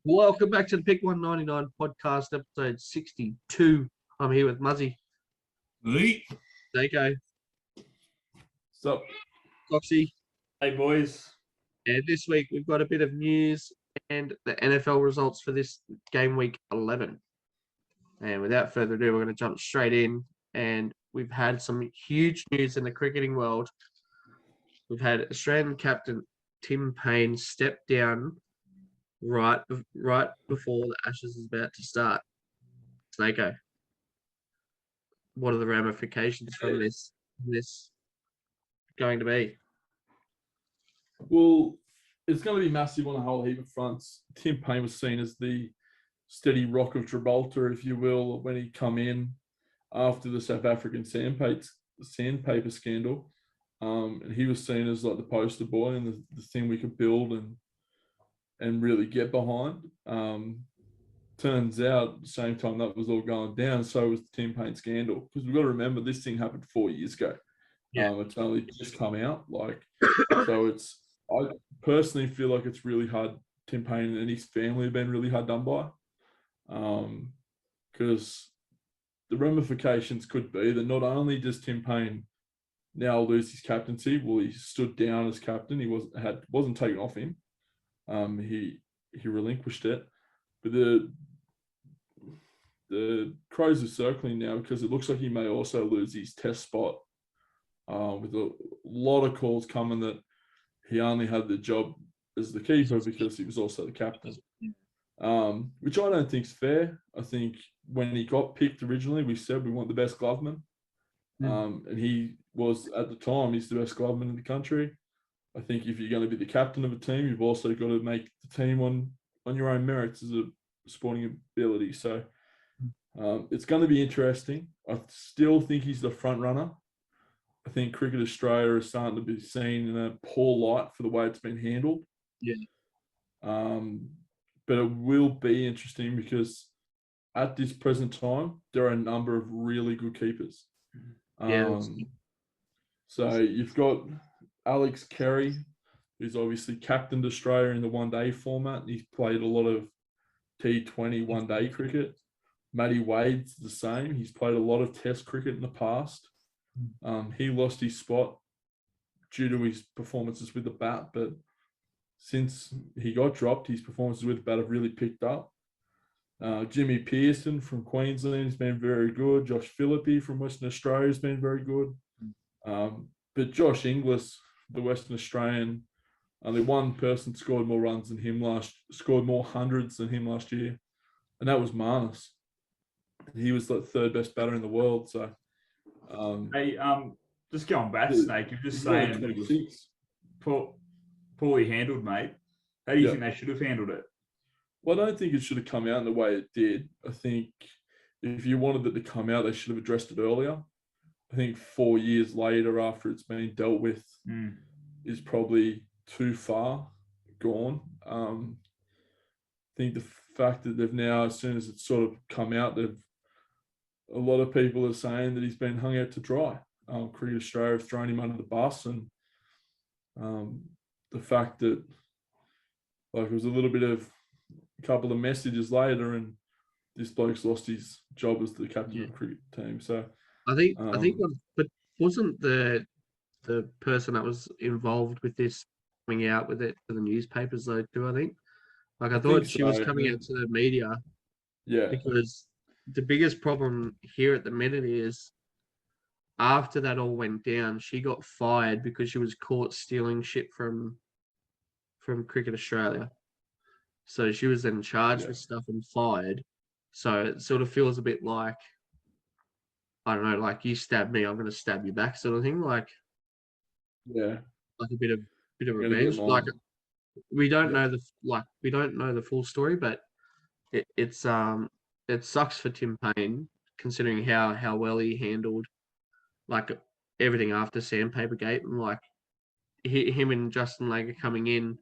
Welcome back to the Pick 199 podcast, episode 62. I'm here with Muzzy, Lee. Dako, Sup? Foxy, Hey, boys. and this week we've got a bit of news and the NFL results for this game week 11. And without further ado, we're going to jump straight in. And we've had some huge news in the cricketing world. We've had Australian captain Tim Paine step down right before the Ashes is about to start. Snako, what are the ramifications from this going to be? Well, it's going to be massive on a whole heap of fronts. Tim Paine was seen as the steady rock of Gibraltar, if you will, when he come in after the South African sandpaper scandal. And he was seen as like the poster boy and the thing we could build and really get behind. Turns out, at the same time that was all going down, so was the Tim Paine scandal. Because we've got to remember, this thing happened 4 years ago. Yeah. It's only just come out. So I personally feel like it's really hard. Tim Paine and his family have been really hard done by. Because the ramifications could be that not only does Tim Paine now lose his captaincy, well, he stood down as captain. He wasn't taken off him. He relinquished it, but the crows are circling now because it looks like he may also lose his test spot. With a lot of calls coming that he only had the job as the keeper because he was also the captain, which I don't think is fair. I think when he got picked originally, we said we want the best gloveman, and he was, at the time, he's the best gloveman in the country. I think if you're going to be the captain of a team, you've also got to make the team on your own merits as a sporting ability. So it's going to be interesting. I still think he's the front runner. I think Cricket Australia is starting to be seen in a poor light for the way it's been handled. Yeah. But it will be interesting because at this present time, there are a number of really good keepers. So you've got Alex Carey, who's obviously captained Australia in the one-day format. He's played a lot of T20 one-day cricket. Matty Wade's the same. He's played a lot of Test cricket in the past. He lost his spot due to his performances with the bat, but since he got dropped, his performances with the bat have really picked up. Jimmy Pearson from Queensland has been very good. Josh Phillippe from Western Australia has been very good. But Josh Inglis, the Western Australian, only one person scored more runs than him scored more hundreds than him last year, and that was Marnus. He was the third best batter in the world. So, just going back, Snake, you're just saying it was poorly handled, mate. How do you think they should have handled it? Well, I don't think it should have come out in the way it did. I think if you wanted it to come out, they should have addressed it earlier. I think 4 years later, after it's been dealt with, is probably too far gone. I think the fact that they've now, as soon as it's sort of come out, a lot of people are saying that he's been hung out to dry. Cricket Australia have thrown him under the bus, and the fact that it was a couple of messages later, and this bloke's lost his job as the captain of the cricket team. So I think, but wasn't the person that was involved with this coming out with it to the newspapers though too? I think, I thought she was coming out to the media. Yeah. Because the biggest problem here at the minute is after that all went down, she got fired because she was caught stealing shit from Cricket Australia. So she was then charged with stuff and fired. So it sort of feels a bit like, I don't know, like you stab me, I'm going to stab you back, sort of thing. Like a bit of revenge. Like we don't know the full story, but it sucks for Tim Paine considering how well he handled like everything after Sandpaper Gate, and like him and Justin Langer coming in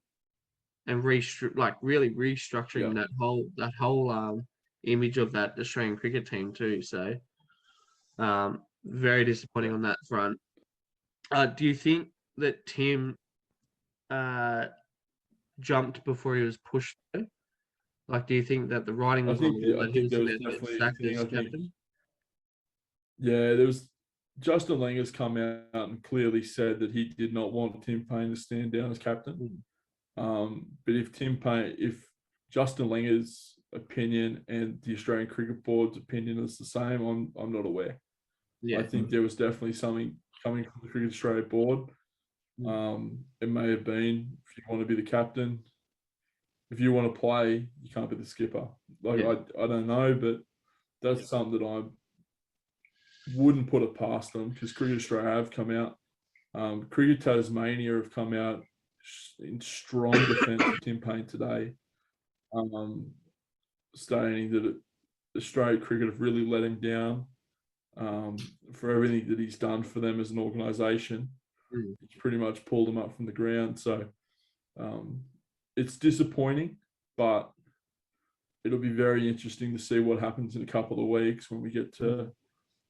and really restructuring that whole image of that Australian cricket team too. So very disappointing on that front. Do you think that Tim jumped before he was pushed? Like, do you think that the writing I was on think the wall I that he think was there was about to get definitely a sacked thing. as I think captain? there was Justin Langer's come out and clearly said that he did not want Tim Payne to stand down as captain. But if Justin Langer's opinion and the Australian Cricket Board's opinion is the same, I'm not aware. Yeah. I think there was definitely something coming from the Cricket Australia Board. It may have been, if you want to be the captain, if you want to play, you can't be the skipper. Like, Yeah. I don't know, but that's something that I wouldn't put it past them, because Cricket Australia have come out. Cricket Tasmania have come out in strong defence of Tim Payne today, stating that Australia Cricket have really let him down for everything that he's done for them as an organisation. He's pretty much pulled them up from the ground. So it's disappointing, but it'll be very interesting to see what happens in a couple of weeks when we get to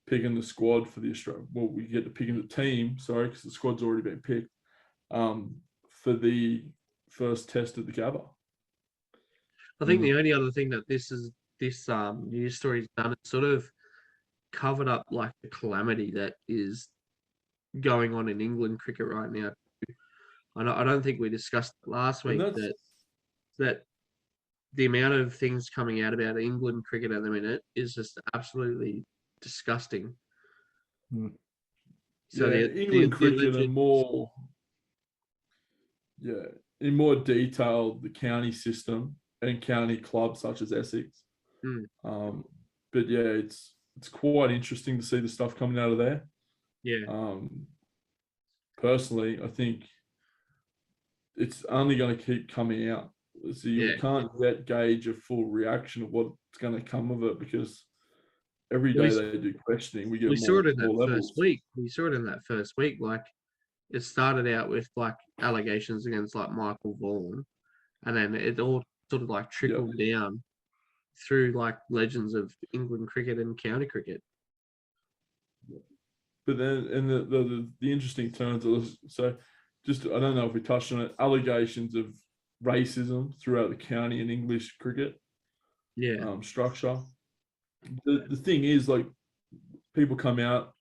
picking the squad for the Australia. Well, we get to picking the team, sorry, because the squad's already been picked for the first test at the Gabba. I think the only other thing that this news story's done is sort of covered up like the calamity that is going on in England cricket right now. I don't think we discussed it last week that the amount of things coming out about England cricket at the minute is just absolutely disgusting. So yeah, England cricket are more, in more detail, the county system and county clubs such as Essex. But yeah, it's quite interesting to see the stuff coming out of there. Yeah. Personally, I think it's only going to keep coming out. So you can't yet gauge a full reaction of what's going to come of it, because every day they do questioning, we get saw more, it in more that levels. first week. We saw it in that first week. Like, it started out with like allegations against like Michael Vaughan, and then it all sort of like trickled down through like legends of England cricket and county cricket. But then, and the interesting turns are, so just, I don't know if we touched on it, allegations of racism throughout the county and English cricket structure. The thing is, like, people come out,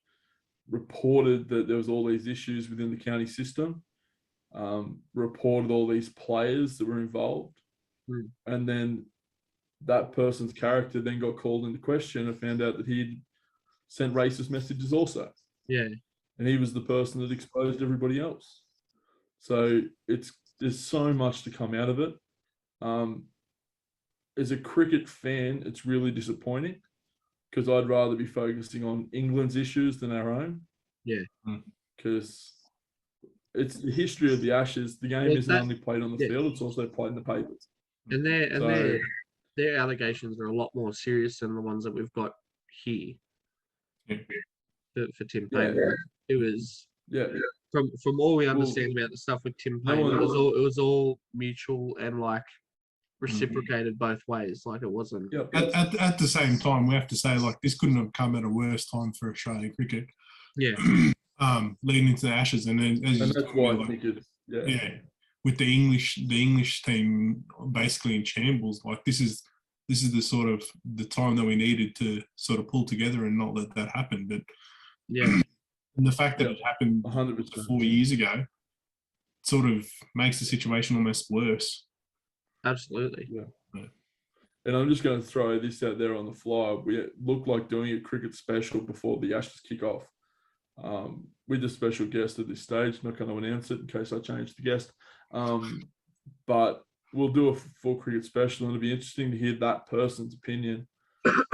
reported that there was all these issues within the county system, reported all these players that were involved, and then that person's character then got called into question and found out that he'd sent racist messages also. Yeah. And he was the person that exposed everybody else. So there's so much to come out of it. As a cricket fan, it's really disappointing, because I'd rather be focusing on England's issues than our own. Yeah. Because it's the history of the Ashes. The game isn't only played on the field; it's also played in the papers. And their allegations are a lot more serious than the ones that we've got here for Tim Payne. It was from all we understand about the stuff with Tim Payne, it was all mutual and like reciprocated both ways. Like, it wasn't. At the same time, we have to say, like, this couldn't have come at a worse time for Australian cricket. Yeah. Leading into the Ashes, and then that's why I think with the English team basically in shambles. Like, this is the sort of the time that we needed to sort of pull together and not let that happen. But and the fact that it happened 100% 4 years ago sort of makes the situation almost worse. Absolutely. Yeah. And I'm just going to throw this out there on the fly. We look like doing a cricket special before the Ashes kick off. With a special guest at this stage. Not going to announce it in case I change the guest. But we'll do a full cricket special, and it'll be interesting to hear that person's opinion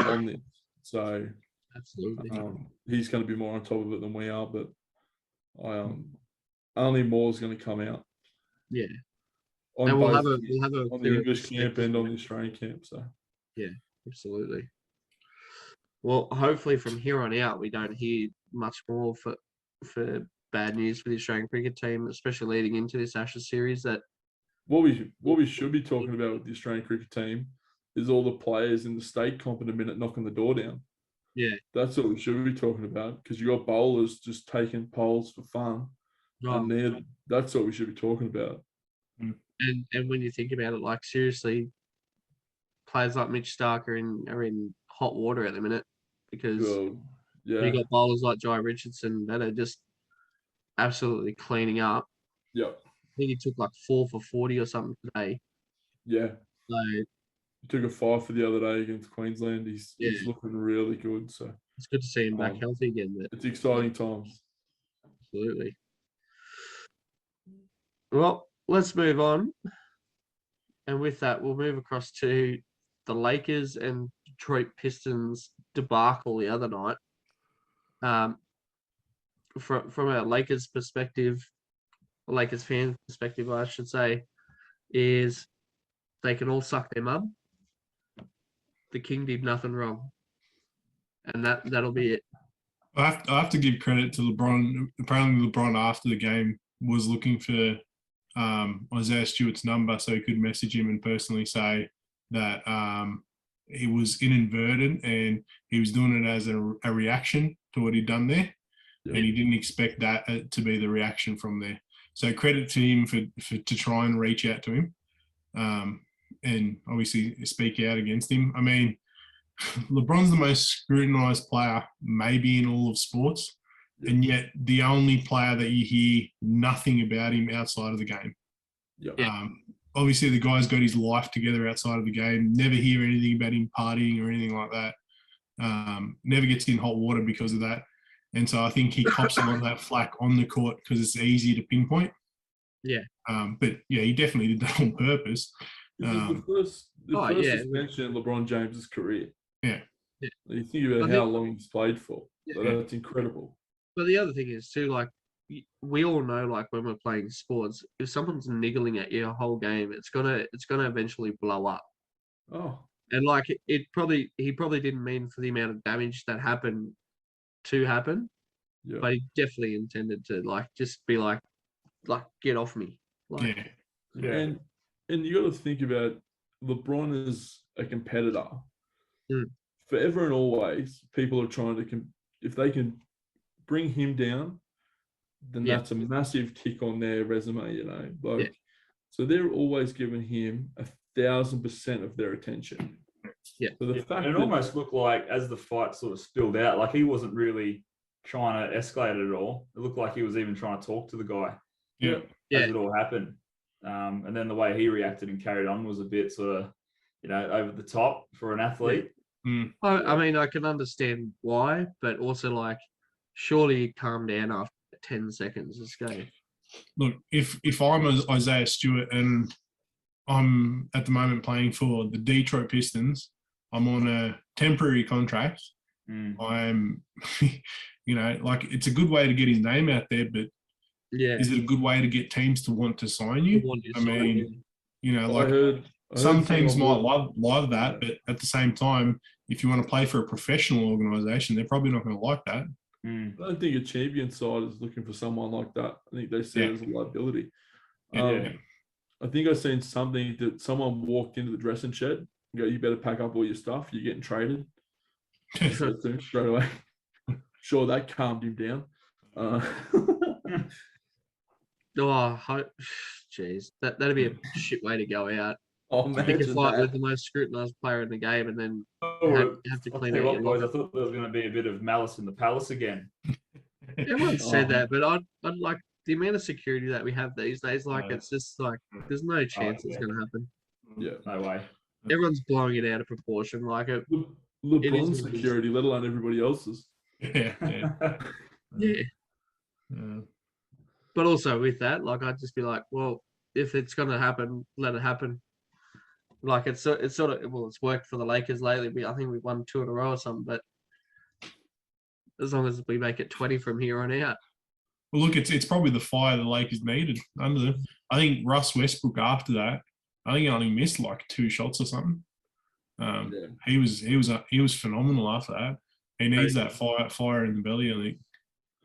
on this. So absolutely, he's going to be more on top of it than we are, but only more is going to come out. Yeah. And we'll have on the English camp and on the Australian camp. So yeah, absolutely. Well, hopefully from here on out, we don't hear much more for bad news for the Australian cricket team, especially leading into this Ashes series. That what we should be talking about with the Australian cricket team is all the players in the state comp in a minute knocking the door down. Yeah, that's what we should be talking about, because you got bowlers just taking polls for fun, and that's what we should be talking about. And when you think about it, like, seriously, players like Mitch Stark are in hot water at the minute because Well, you yeah. got bowlers like Jai Richardson that are just absolutely cleaning up. Yep. I think he took like 4 for 40 or something today. Yeah. So He took a 5 for the other day against Queensland. He's Yeah. looking really good. So it's good to see him back healthy again. But it's exciting times. absolutely. Well, let's move on. And with that, we'll move across to the Lakers and Detroit Pistons debacle the other night. From a Lakers perspective, Lakers fan perspective, I should say, is they can all suck their mum. The King did nothing wrong, and that'll be it. I have to give credit to LeBron. Apparently, LeBron after the game was looking for Isaiah Stewart's number so he could message him and personally say that he was inadvertent and he was doing it as a reaction to what he'd done there, and he didn't expect that to be the reaction from there. So credit to him for to try and reach out to him, and obviously speak out against him. I mean, LeBron's the most scrutinized player maybe in all of sports, and yet the only player that you hear nothing about him outside of the game. Yep. Obviously, the guy's got his life together outside of the game. Never hear anything about him partying or anything like that. Never gets in hot water because of that. And so I think he cops a lot of that flack on the court because it's easy to pinpoint. Yeah. But yeah, he definitely did that on purpose. This is the first yeah. suspension in LeBron James's career. Yeah. You think about how long he's played for. So that's incredible. But the other thing is too, like we all know, like when we're playing sports, if someone's niggling at you a whole game, it's gonna eventually blow up. Oh. And like he probably didn't mean for the amount of damage that happened to happen, but he definitely intended to like just be like get off me. Like, yeah. And you got to think about LeBron is a competitor. Forever and always, people are trying to if they can bring him down, then that's a massive tick on their resume, you know. Like, so they're always giving him 1,000% of their attention. Yeah. So the fact it almost looked like as the fight sort of spilled out, like he wasn't really trying to escalate it at all. It looked like he was even trying to talk to the guy. Yeah. As it all happened. And then the way he reacted and carried on was a bit sort of, you know, over the top for an athlete. I mean, I can understand why, but also like, surely you calm down after 10 seconds. This game. Look, if I'm Isaiah Stewart and I'm at the moment playing for the Detroit Pistons, I'm on a temporary contract. I'm, you know, like it's a good way to get his name out there, but is it a good way to get teams to want to sign you? I mean, you know, like some teams might love that, but at the same time, if you want to play for a professional organization, they're probably not going to like that. I don't think a champion side is looking for someone like that. I think they see it as a liability. I think I've seen something that someone walked into the dressing shed and go, "You better pack up all your stuff. You're getting traded." Straight away. Sure, that calmed him down. Jeez, that'd be a shit way to go out. Oh, Pick a fight with the most scrutinized player in the game, and then have to clean out your boys. I thought there was going to be a bit of malice in the palace again. Everyone said that, but I'd like the amount of security that we have these days. Like, it's just like there's no chance it's going to happen. Yeah, no way. Everyone's blowing it out of proportion. Like LeBron's security, let alone everybody else's. Yeah. But also with that, like I'd just be like, well, if it's going to happen, let it happen. Like it's sort of it's worked for the Lakers lately. I think we've won 2 in a row or something. But as long as we make it 20 from here on out. Well, look, it's probably the fire the Lakers needed. I think Russ Westbrook after that, I think he only missed like 2 shots or something. He was phenomenal after that. He needs that fire in the belly, I think.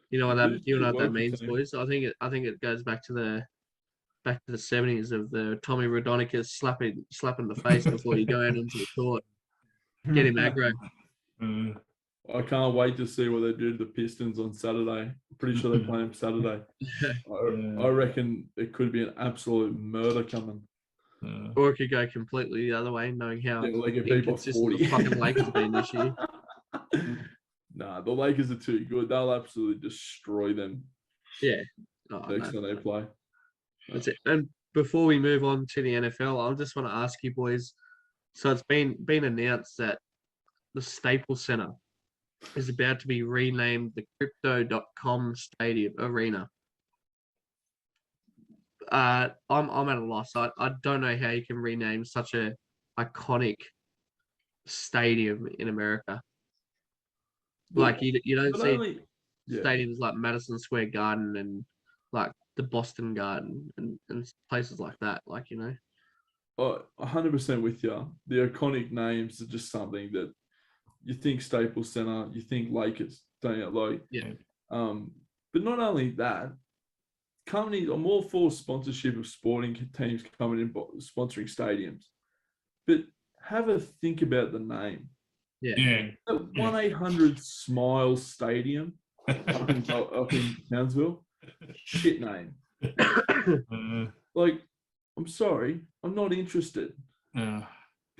You know what that means, boys. I think it goes back to the 70s of the Tommy Raudonikis slapping the face before you go out into the court. Get him aggro. I can't wait to see what they do to the Pistons on Saturday. I'm pretty sure they play them Saturday. I reckon it could be an absolute murder coming. Or it could go completely the other way, knowing how Yeah, they could beat by inconsistent 40. the fucking Lakers have been this year. Nah, the Lakers are too good. They'll absolutely destroy them Yeah. Oh, next no. time they play. That's it. And before we move on to the NFL, I just want to ask you boys. So it's been announced that the Staples Center is about to be renamed the Crypto.com Stadium Arena. I'm at a loss. I don't know how you can rename such a iconic stadium in America. Like you don't Not see only, yeah, stadiums like Madison Square Garden and like the Boston Garden and places like that. Like, 100% with you. The iconic names are just something that you think Staples Center, you think Lakers, don't you? Like, Yeah. But not only that, companies, I'm all for sponsorship of sporting teams coming in sponsoring stadiums, but have a think about the name. Yeah. The 1-800-SMILE Stadium up in Townsville, shit name. Like, I'm sorry, I'm not interested. So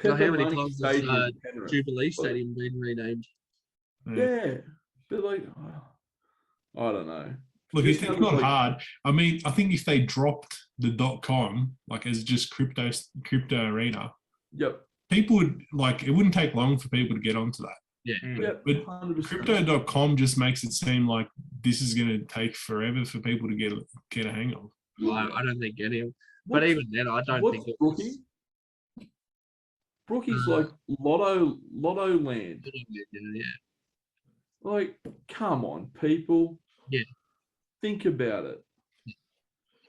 how many Money times Stadium has in Penrith. Jubilee Stadium been renamed? Yeah, but like, I don't know. Look, Just it's have not like- hard. I mean, I think if they dropped the .com, like as just crypto arena, Yep. people would like, it wouldn't take long for people to get onto that. Yeah. Yep. But 100%. Crypto.com just makes it seem like this is going to take forever for people to get a hang of. I don't think any of. But even then, I don't think it was. Brookie? Brookie's like lotto land. Yeah. Like, come on, people. Yeah. Think about it.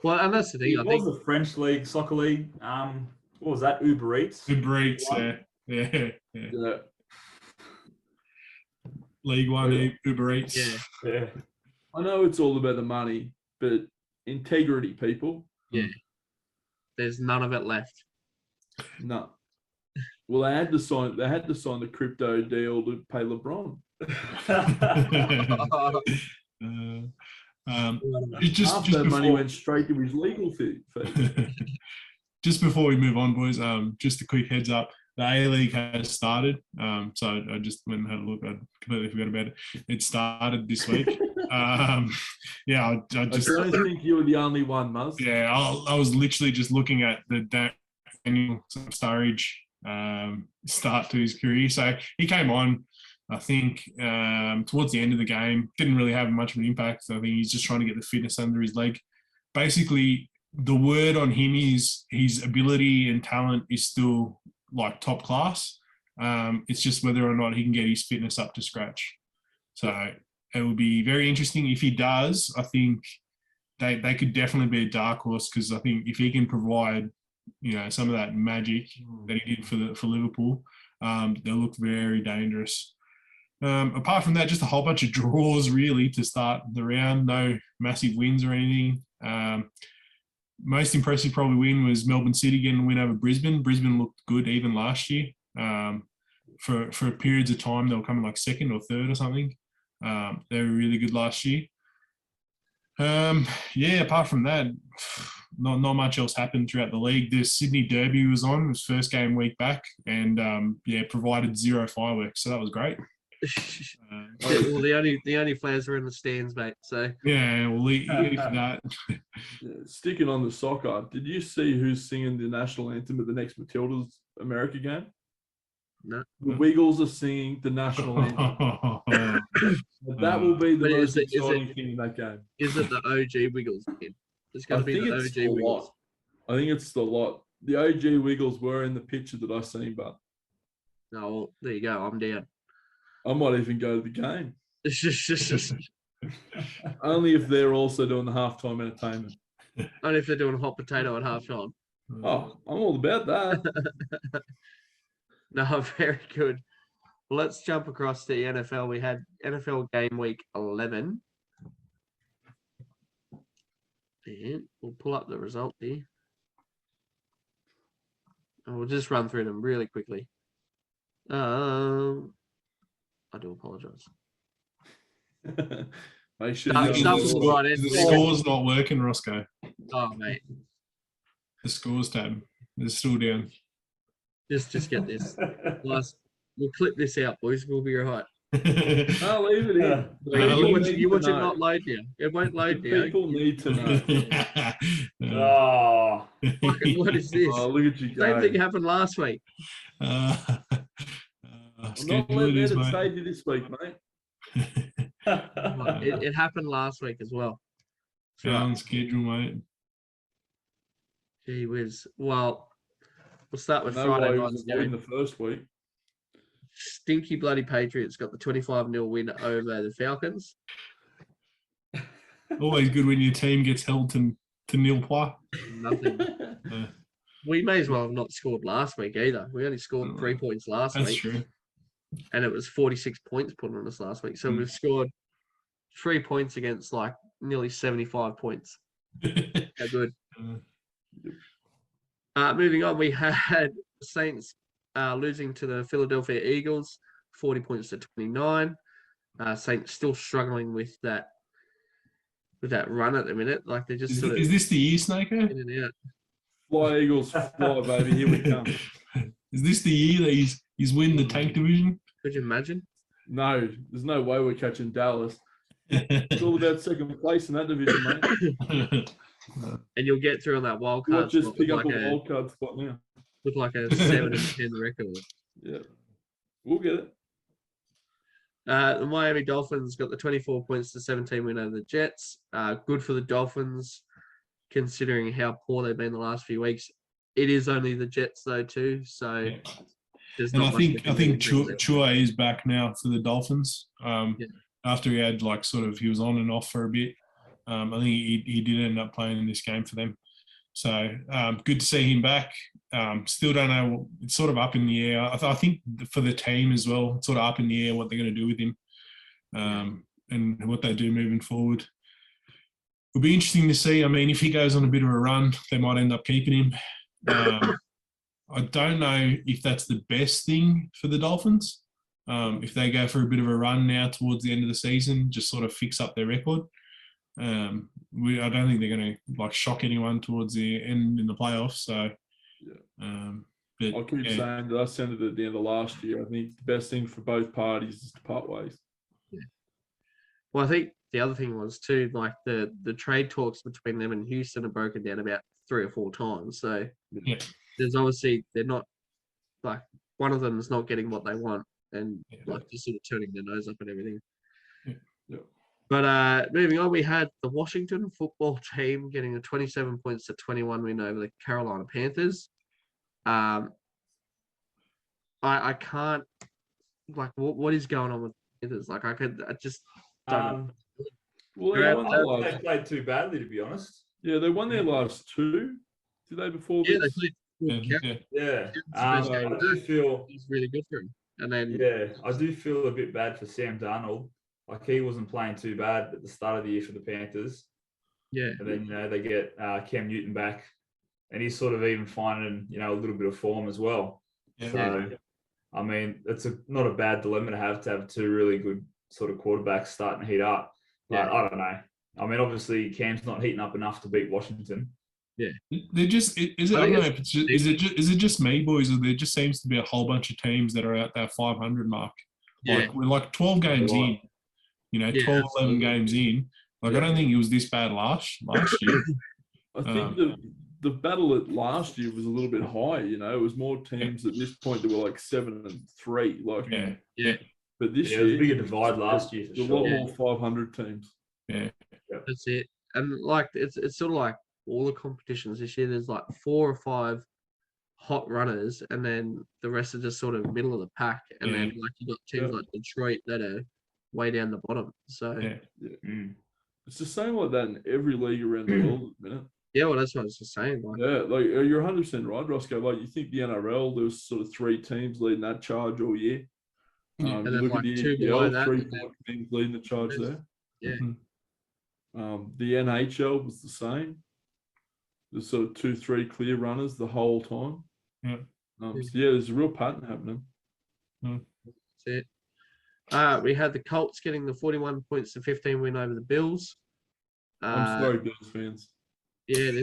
Well, and that's the thing. I What think was the French league, soccer league? What was that? Uber Eats. Uber Eats, One. yeah. Yeah. League One, Yeah. Uber Eats. Yeah. Yeah. I know it's all about the money, but integrity, people. Yeah. There's none of it left. No. Well, they had to sign the crypto deal to pay LeBron. Just Half that money before, went straight to his legal fee. just before we move on, boys, just a quick heads up. The A-League has started. So I just went and had a look. I completely forgot about it. It started this week. I just I don't think you were the only one, Muzz. Yeah, I was literally just looking at the Daniel Sturridge start to his career. So he came on, I think, towards the end of the game. Didn't really have much of an impact. I think he's just trying to get the fitness under his leg. Basically, the word on him is his ability and talent is still like top class. It's just whether or not he can get his fitness up to scratch. So it will be very interesting. If he does, I think they could definitely be a dark horse, because I think if he can provide, some of that magic that he did for Liverpool, they'll look very dangerous. Apart from that, just a whole bunch of draws really to start the round. No massive wins or anything. Most impressive probably win was Melbourne City getting a win over Brisbane. Brisbane looked good even last year. For periods of time, they were coming like second or third or something. They were really good last year. Apart from that, not much else happened throughout the league. The Sydney Derby was on. It was first game week back, and provided zero fireworks, so that was great. Well, the only flares were in the stands, mate. So yeah, we'll leave for that. Sticking on the soccer, did you see who's singing the national anthem at the next Matildas America game? no. The Wiggles are singing the national anthem. That will be the But most is it- exciting thing in that game. Is it the OG Wiggles kid? It's going to be the OG Wiggles. I think it's the lot. The OG Wiggles were in the picture that I seen, but No, well, there you go. I'm down. I might even go to the game. It's just Only if they're also doing the halftime entertainment. only if they're doing hot potato at halftime. Oh, I'm all about that. No, very good. Well, let's jump across to the NFL. We had NFL game week 11. And we'll pull up the result here. And we'll just run through them really quickly. I do apologize. Make sure Start you from the right end. The score's not working, Roscoe. Oh, mate. The scores tab. They're still down. Just get this. Last, we'll clip this out, boys. We'll be right. I'll leave it in. Wait, People you need watch to it know. not load now. It won't load now. People need to know. Oh, Fucking, what is this? Oh, look at you go. Same thing happened last week. I'm not letting it save you this week, mate. It happened last week as well. On schedule, mate. Gee whiz. Well, we'll start with No why Friday he night's was avoiding game. the first week. Stinky bloody Patriots got the 25-0 win over the Falcons. Always good when your team gets held to nil points. Nothing. We may as well have not scored last week either. We only scored 3 points last That's week. true. And it was 46 points put on us last week. So we've scored 3 points against like nearly 75 points. How good. Moving on, we had Saints losing to the Philadelphia Eagles, 40 points to 29. Saints still struggling with that run at the minute. Like they're just Is this the year, Snako? in and out. Fly Eagles, fly, baby. Here we come. Is this the year that he's win the tank division? Could you imagine? No, there's no way we're catching Dallas. It's all about second place in that division, mate. And you'll get through on that wild We'll card just spot pick with up like a wild card spot now. with like a 7-10 record. Yeah, we'll get it. The Miami Dolphins got the 24 points to 17 win over the Jets. Good for the Dolphins, considering how poor they've been the last few weeks. It is only the Jets though too, so there's And not I much think Chua is back now for the Dolphins. Yeah. After he had he was on and off for a bit. I think he did end up playing in this game for them. So good to see him back. Still don't know. It's sort of up in the air. I think for the team as well, it's sort of up in the air what they're going to do with him and what they do moving forward. It'll be interesting to see. I mean, if he goes on a bit of a run, they might end up keeping him. I don't know if that's the best thing for the Dolphins. If they go for a bit of a run now towards the end of the season, just sort of fix up their record. I don't think they're going to shock anyone towards the end in the playoffs. So, but I'll keep saying that I said it at the end of last year. I think the best thing for both parties is to part ways. Yeah. Well, I think the other thing was too, like the trade talks between them and Houston are broken down about 3 or 4 times. So there's obviously they're not like one of them is not getting what they want and just sort of turning their nose up and everything. Yeah. But moving on, we had the Washington football team getting a 27 points to 21 win over the Carolina Panthers. I can't what is going on with the Panthers? Like I just don't know. Well, they played too badly, to be honest. Yeah, they won their last 2. Did they before Yeah, this? they played. Yeah. I do feel it's really good for him. And then I do feel a bit bad for Sam Darnold. Like he wasn't playing too bad at the start of the year for the Panthers. Yeah. And then they get Cam Newton back, and he's sort of even finding a little bit of form as well. Yeah. So, I mean, it's not a bad dilemma to have 2 really good sort of quarterbacks starting to heat up. But I don't know. I mean, obviously Cam's not heating up enough to beat Washington. Yeah. They're just is it just me, boys, or there just seems to be a whole bunch of teams that are at that 500 mark. Like we're 12 games in. 12, 11 games in. I don't think it was this bad last year. I think the battle at last year was a little bit high. It was more teams at this point that were like 7 and 3. But this year, it was a bigger divide last year. A lot more 500 teams. Yeah, that's it. And it's sort of like all the competitions this year. There's like 4 or 5 hot runners, and then the rest are just sort of middle of the pack. And then you got teams like Detroit that are way down the bottom. So it's the same like that in every league around the world at the minute. Yeah, well, that's what I was just saying. You're 100% right, Roscoe. Like you think the NRL, there was sort of 3 teams leading that charge all year. And then look like at the 2 below that. 3 teams leading the charge there. Yeah. The NHL was the same. There's sort of 2-3 clear runners the whole time. There's a real pattern happening. That's it. We had the Colts getting the 41 points to 15 win over the Bills. I'm sorry, Bills fans. Yeah,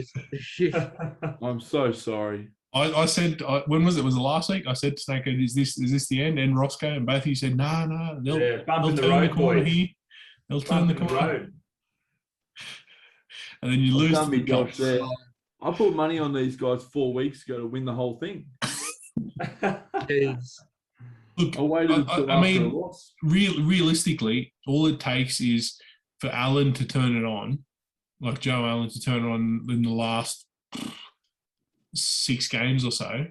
I'm so sorry. I said, when was it? Was it last week? I said to Snake, is this the end? And Roscoe and both of you said, no, Yeah, bump they'll in the turn the road, corner boys. here. They'll turn Bump the in the corner. road. And then you I've lose done to me the Josh Cops. there. I put money on these guys 4 weeks ago to win the whole thing. Jeez. Look, I waited until I after mean, a loss. realistically, all it takes is for Allen to turn it on, like Joe Allen to turn it on in the last 6 games or so,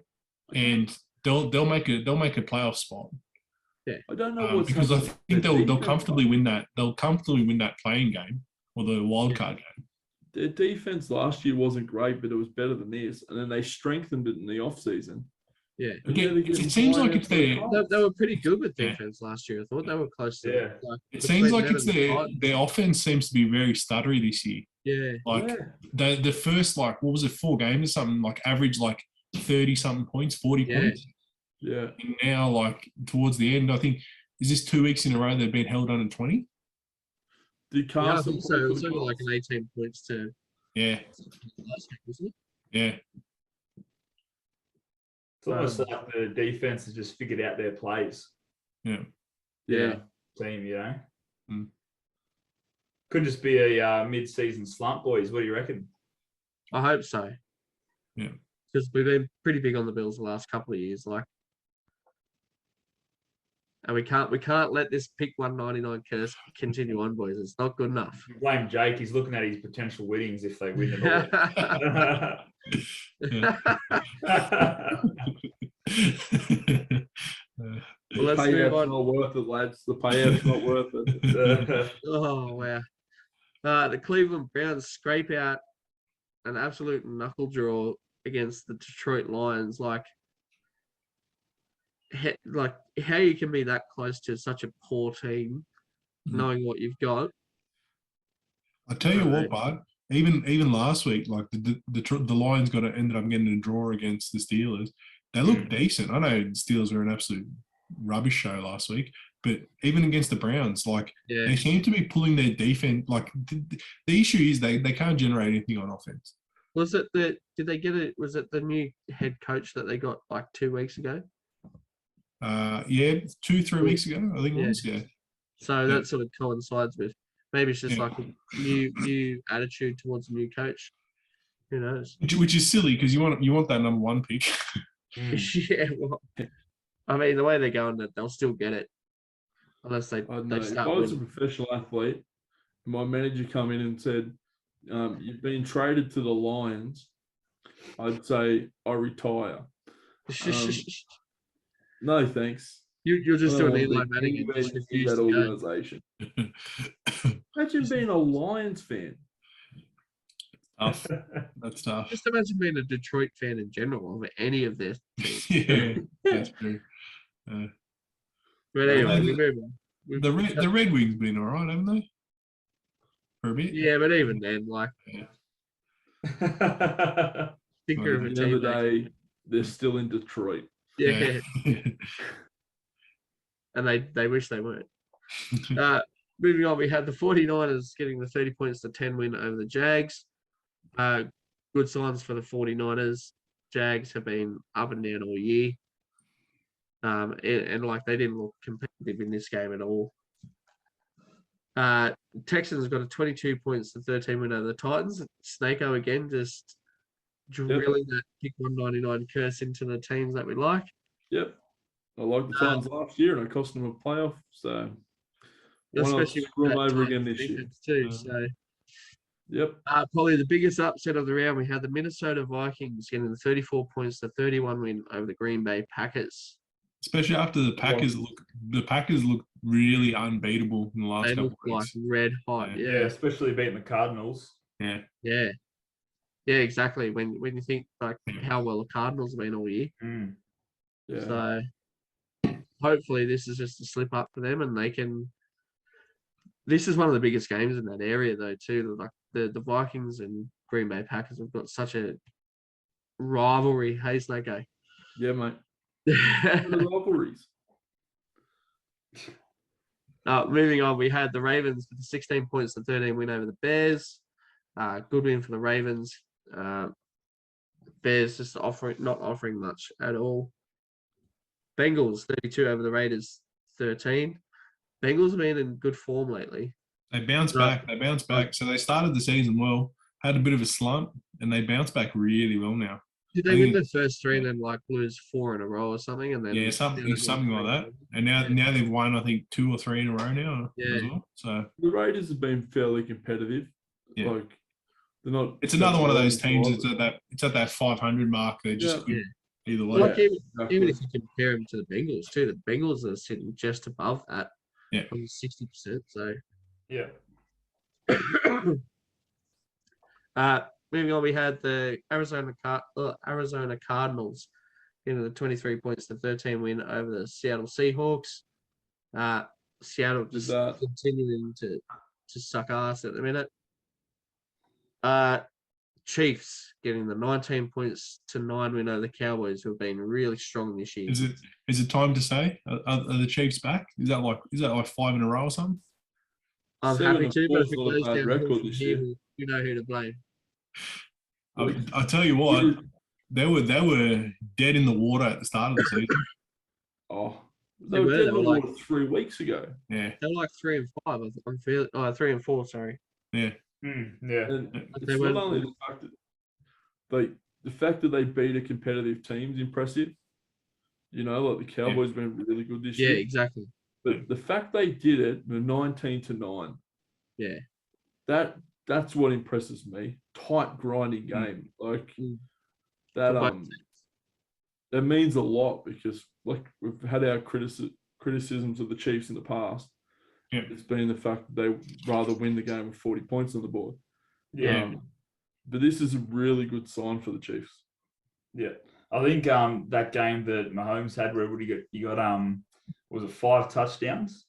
and they'll make a playoff spot. I don't know what's because I happening think with they'll defense, comfortably win that. They'll comfortably win that playing game or the wild card game. Their defense last year wasn't great, but it was better than this. And then they strengthened it in the offseason. Yeah. Again, it seems like it's their. They were pretty good with Yeah. defense last year. I thought they were close to. Yeah. Like, It seems like between it's them and the their offense seems to be very stuttery this year. Yeah. Like the first, like, what was it, 4 games or something, like average like 30 something points, 40 Yeah. points. Yeah. And now, like, towards the end, I think, is this 2 weeks in a row they've been held under 20? Did Yeah, I Carson think so. play It for was the only like Colts? an 18 points to Yeah, last game, wasn't it? yeah. It's almost like the defense has just figured out their plays. Yeah. Yeah. Team, you know. Mm. Could just be a mid-season slump, boys. What do you reckon? I hope so. Yeah. Because we've been pretty big on the Bills the last couple of years, like, and we can't let this pick 199 curse continue on, boys. It's not good enough. Blame Jake. He's looking at his potential winnings if they win it all. Well, let's the move payout's on. not worth it, lads. The payout's not worth it. Oh wow! The Cleveland Browns scrape out an absolute knuckle draw against the Detroit Lions. Like how you can be that close to such a poor team, knowing what you've got. I tell you what, bud. Even last week, like the Lions ended up getting a draw against the Steelers. They looked decent. I know the Steelers were an absolute rubbish show last week, but even against the Browns, like they seem to be pulling their defense. Like the issue is they can't generate anything on offense. Was it did they get it? Was it the new head coach that they got like 2 weeks ago? Yeah, 2-3 weeks ago, I think it was. Yeah. So that sort of coincides with maybe it's just like a new attitude towards a new coach. Who knows? Which is silly because you want that number 1 pick. Yeah, well, I mean the way they're going, that they'll still get it unless they If start I was a winning. professional athlete, my manager come in and said, "You've been traded to the Lions," I'd say I retire. No thanks. You're just I don't doing Eli want to be Manning and just anywhere refuse near that to go. organization. Imagine being a Lions fan. Tough. That's tough. Just imagine being a Detroit fan in general of any of their teams. Yeah, that's true. But anyway, we move on. The Red Wings been all right, haven't they? For a bit. Yeah, but even then, like, thinker of a At the team. end of the day, they're still in Detroit. Yeah. And they wish they weren't. Moving on, we had the 49ers getting the 30 points to 10 win over the Jags. Good signs for the 49ers. Jags have been up and down all year. And like they didn't look competitive in this game at all. Texans got a 22 points to 13 win over the Titans. Snako again just drilling that pick 199 curse into the teams that we like. Yep. I like the Titans last year and it cost them a playoff. So why not Especially screw them with that over again Titans this year? defense too. So Yep. probably the biggest upset of the round, we had the Minnesota Vikings getting the 34 points to 31 win over the Green Bay Packers. Especially after the Packers look really unbeatable in the last They couple look of like weeks. red hot. Yeah, Yeah. especially beating the Cardinals. Yeah. Yeah, exactly. When you think like how well the Cardinals have been all year. Yeah. So hopefully this is just a slip up for them and they can. This is one of the biggest games in that area though too. Like the Vikings and Green Bay Packers have got such a rivalry. Hey, Snako. Yeah, mate. The rivalries. Moving on, we had the Ravens with the 16 points to 13 win over the Bears. Good win for the Ravens. Bears just not offering much at all. Bengals 32 over the Raiders 13. Bengals have been in good form lately. They bounced Right. back. So they started the season well, had a bit of a slump, and they bounced back really well now. Did I they win think- the first three and then like lose 4 in a row or something? And then Yeah, something like that. And Yeah. now they've won, I think, 2 or 3 in a row now as Yeah. well. So The Raiders have been fairly competitive. Yeah. Like they're not. it's another one of those stepping teams all it's at that 500 mark. They're just Yeah. good either way. Like even exactly. if you compare them to the Bengals too, the Bengals are sitting just above that. Yeah. On 60%. So Yeah. moving on, we had the Arizona Cardinals into the 23 points to 13 win over the Seattle Seahawks. Seattle just that. continuing to suck ass at the minute. Chiefs getting the 19 points to 9 win over the Cowboys, who have been really strong this year. Is it time to say? Are the Chiefs back? Is that like 5 in a row or something? I'm 7 happy and to, but if 4's it not a goes bad down record from this here, year. you know who to blame. I tell you what, they were dead in the water at the start of the season. Oh, They they were were, dead they in were the like- water 3 weeks ago. Yeah, They were like 3 and 5. I'm feeling 3 and 4. Sorry. yeah. Yeah. And They it's They not went- only the fact that they beat a competitive team is impressive. You know, like the Cowboys have been really good this Yeah, year. exactly. But the fact they did it with 19 to 9, Yeah. that's what impresses me. Tight grinding game. Like Mm. that For both teams. that means a lot because like we've had our criticisms of the Chiefs in the past. Yeah. It's been the fact that they rather win the game with 40 points on the board. Yeah. But this is a really good sign for the Chiefs. Yeah. I think that game that Mahomes had where he got was it 5 touchdowns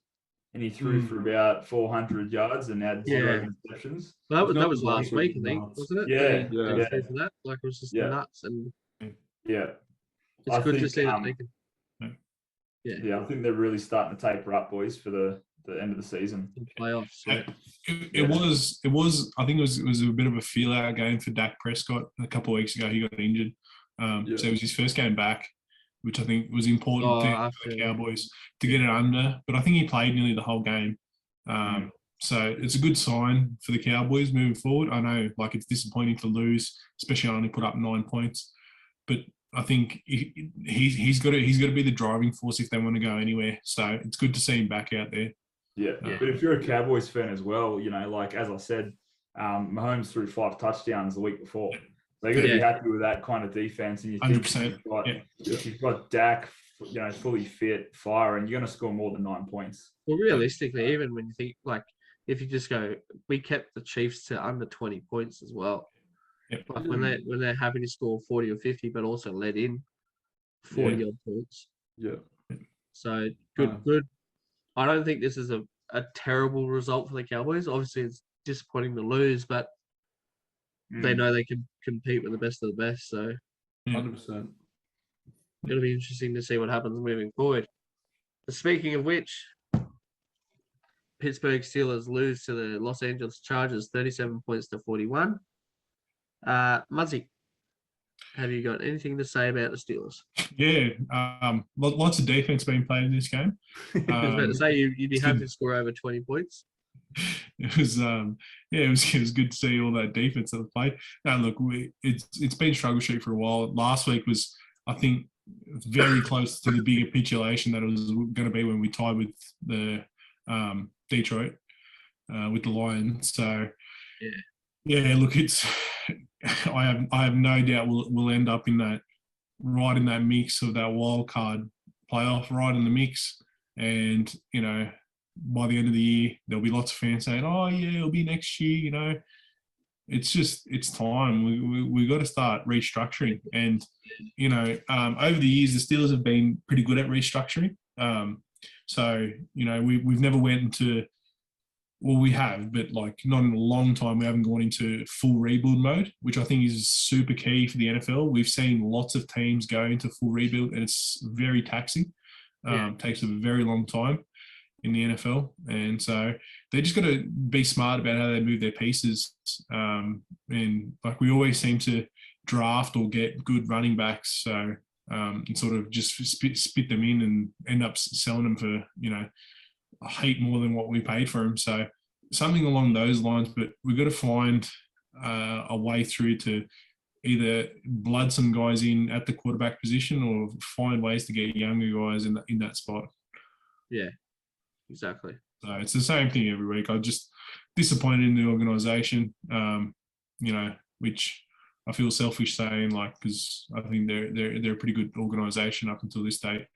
and he threw for about 400 yards and had 0 interceptions. Well, that It's was not last week, I think, nuts. wasn't it? Yeah, They yeah. threw for that. Like it was just Yeah. nuts, and Yeah. it's I good to think, see that they can. Yeah, I think they're really starting to taper up, boys, for the end of the season. In playoffs. Yeah. It was. I think it was a bit of a feel out game for Dak Prescott. A couple of weeks ago, he got injured, so it was his first game back, which I think was important for the Cowboys to get it under. But I think he played nearly the whole game, so it's a good sign for the Cowboys moving forward. I know, like it's disappointing to lose, especially only put up 9 points, but I think he's got to be the driving force if they want to go anywhere. So it's good to see him back out there. Yeah. But if you're a Cowboys fan as well, you know, like as I said, Mahomes threw 5 touchdowns the week before. They're going to be happy with that kind of defense. And you think 100%. if you've got Dak, you know, fully fit, firing, you're going to score more than 9 points. Well, realistically, even when you think like if you just go, we kept the Chiefs to under 20 points as well. Yep. Like when they're happy to score 40 or 50, but also let in 40 odd points. Yeah. So good. I don't think this is a terrible result for the Cowboys. Obviously, it's disappointing to lose, but they know they can compete with the best of the best. So 100%. it'll be interesting to see what happens moving forward. Speaking of which, Pittsburgh Steelers lose to the Los Angeles Chargers 37 points to 41. Muzzy, have you got anything to say about the Steelers? Yeah, lots of defense being played in this game. I was about to say you'd be happy to score over 20 points. It was it was good to see all that defense that was played. Now look, it's been struggle street for a while. Last week was, I think, very close to the big capitulation that it was going to be when we tied with the Detroit with the Lions. So yeah, look, it's I have no doubt we'll end up in that mix of that wild card playoff, right in the mix. And you know, by the end of the year, there'll be lots of fans saying, "Oh yeah, it'll be next year." You know, it's time. We got to start restructuring. And you know, over the years, the Steelers have been pretty good at restructuring. So you know, we've never went into, well, we have, but like not in a long time. We haven't gone into full rebuild mode, which I think is super key for the NFL. We've seen lots of teams go into full rebuild, and it's very taxing. Takes a very long time in the NFL, and so they just got to be smart about how they move their pieces. And like we always seem to draft or get good running backs. So and sort of just spit them in and end up selling them for, a heap more than what we paid for them. So something along those lines, but we've got to find a way through to either blood some guys in at the quarterback position or find ways to get younger guys in that spot. Yeah, exactly. So it's the same thing every week. I'm just disappointed in the organisation, which I feel selfish saying, because I think they're a pretty good organisation up until this date.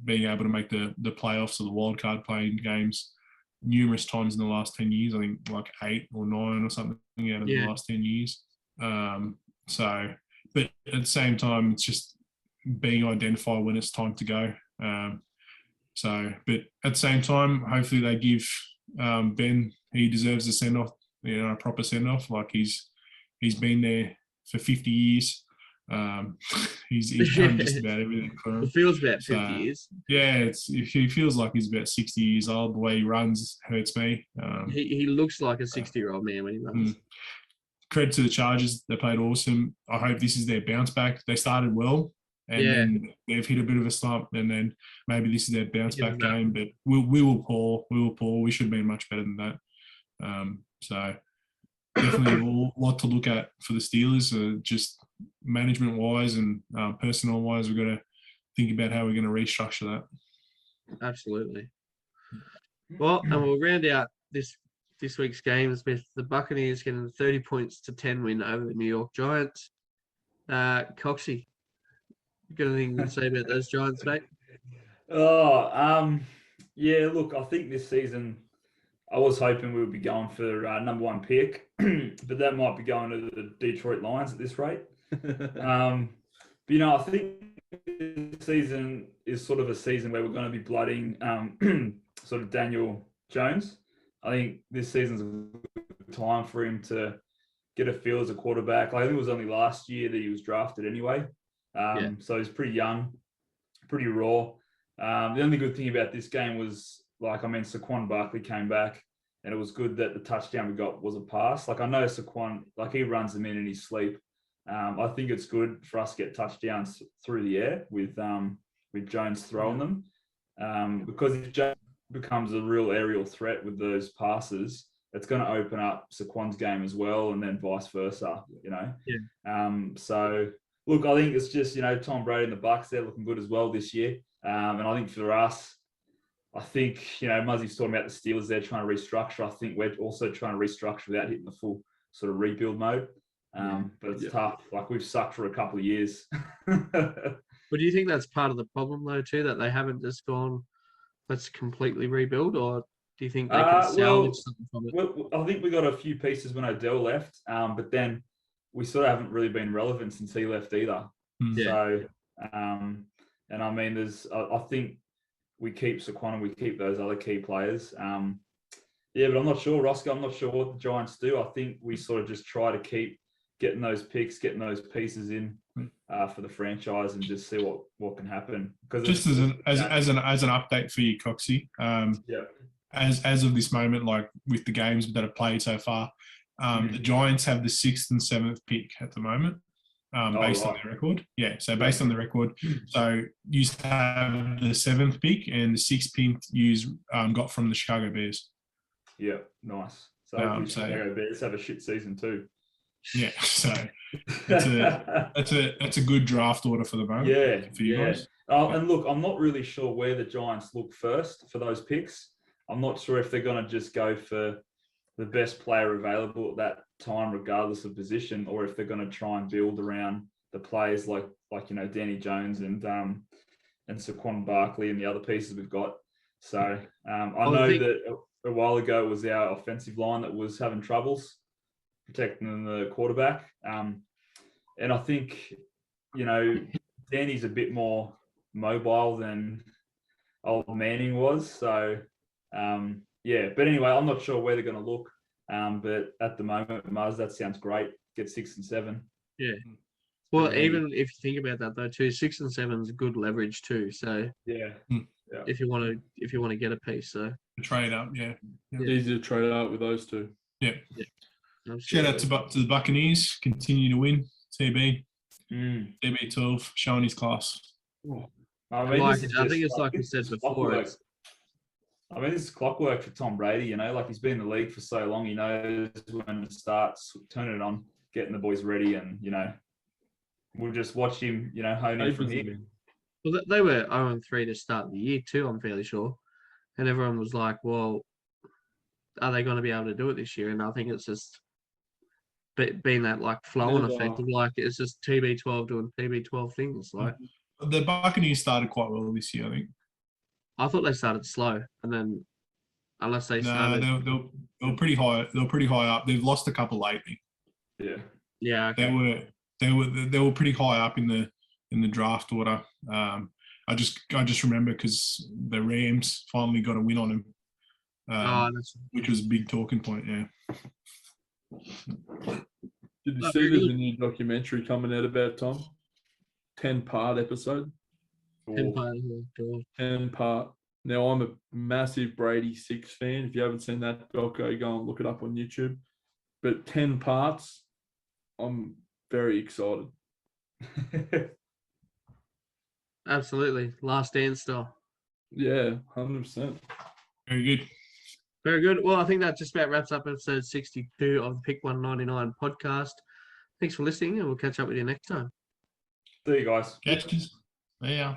Being able to make the playoffs or the wild card playing games numerous times in the last 10 years, I think 8 or 9 or something out of the last 10 years. But at the same time, it's just being identified when it's time to go. But at the same time, hopefully they give Ben, he deserves a send-off, a proper send-off. He's been there for 50 years. He's done just about everything for him. It feels about 50 years. Yeah, he feels like he's about 60 years old. The way he runs hurts me. He looks like a 60-year-old man when he runs. Credit to the Chargers. They played awesome. I hope this is their bounce back. They started well, and then they've hit a bit of a slump, and then maybe this is their bounce back game. But we will pour. We should have been much better than that. So definitely a lot to look at for the Steelers. Just management-wise and personnel-wise, we've got to think about how we're going to restructure that. Absolutely. Well, and we'll round out this week's games with the Buccaneers getting a 30 points to 10 win over the New York Giants. Coxie, you got anything to say about those Giants, mate? Yeah, look, I think this season I was hoping we would be going for number 1 pick, but that might be going to the Detroit Lions at this rate. But, I think this season is sort of a season where we're going to be blooding sort of Daniel Jones. I think this season's a good time for him to get a feel as a quarterback. I think it was only last year that he was drafted anyway. So he's pretty young, pretty raw. The only good thing about this game was, Saquon Barkley came back, and it was good that the touchdown we got was a pass. I know Saquon, he runs them in his sleep. I think it's good for us to get touchdowns through the air with Jones throwing them, because if Jones becomes a real aerial threat with those passes, it's going to open up Saquon's game as well, and then vice versa. So look, I think it's just Tom Brady and the Bucs, they're looking good as well this year, and I think for us, I think Muzzy's talking about the Steelers, they're trying to restructure. I think we're also trying to restructure without hitting the full sort of rebuild mode. But it's tough. We've sucked for a couple of years. But do you think that's part of the problem, though, too, that they haven't just gone, let's completely rebuild, or do you think they can salvage something from it? Well, I think we got a few pieces when Odell left, but then we sort of haven't really been relevant since he left either. So, and I mean, I think we keep Saquon and we keep those other key players. But I'm not sure, Roscoe. I'm not sure what the Giants do. I think we sort of just try to keep getting those picks, getting those pieces in for the franchise, and just see what can happen. Just as an update for you, Coxie. As of this moment, with the games that have played so far, the Giants have the 6th and 7th pick at the moment, based on their record. Yeah, so based on the record, so you have the 7th pick and the 6th pick you got from the Chicago Bears. Yeah, nice. So Chicago Bears have a shit season too. Yeah, so that's a good draft order for the moment. Yeah, for you guys. And look, I'm not really sure where the Giants look first for those picks. I'm not sure if they're going to just go for the best player available at that time, regardless of position, or if they're going to try and build around the players like Danny Jones and Saquon Barkley and the other pieces we've got. So I know that a while ago it was our offensive line that was having troubles protecting the quarterback. And I think, Danny's a bit more mobile than old Manning was. So, but anyway, I'm not sure where they're going to look. But at the moment, Mars, that sounds great. Get 6 and 7. Yeah. Well, even if you think about that though, too, 6 and 7 is good leverage too. So if you want to get a piece, so trade up, easy to trade up with those two. Yeah. Shout out to the Buccaneers. Continue to win. TB. TB12 showing his class. I mean, Like, this is I think it's just, like we this said is before. clockwork. I mean, this is clockwork for Tom Brady. You know, like he's been in the league for so long. He knows when to start turning it on, getting the boys ready, and you know, we'll just watch him. You know, hone in from here. Well, they were 0-3 to start the year too, I'm fairly sure. And everyone was like, well, are they going to be able to do it this year? And I think it's just been that like flow-on effect of like, it's just TB12 doing TB12 things. Like, the Buccaneers started quite well this year, I think. I thought they started slow, and then unless they started, they were pretty high. They were pretty high up. They've lost a couple lately. Yeah. Okay. They were pretty high up in the draft order. I just remember because the Rams finally got a win on them, which was a big talking point. Yeah. Did you see there's a new documentary coming out about Tom? 10-part episode. 10-part. Now, I'm a massive Brady 6 fan. If you haven't seen that doco, go and look it up on YouTube. But 10 parts, I'm very excited. Absolutely. Last Dance style. Yeah, 100%. Very good. Very good. Well, I think that just about wraps up episode 62 of the Pick 199 podcast. Thanks for listening, and we'll catch up with you next time. See you guys. Catches. Yeah.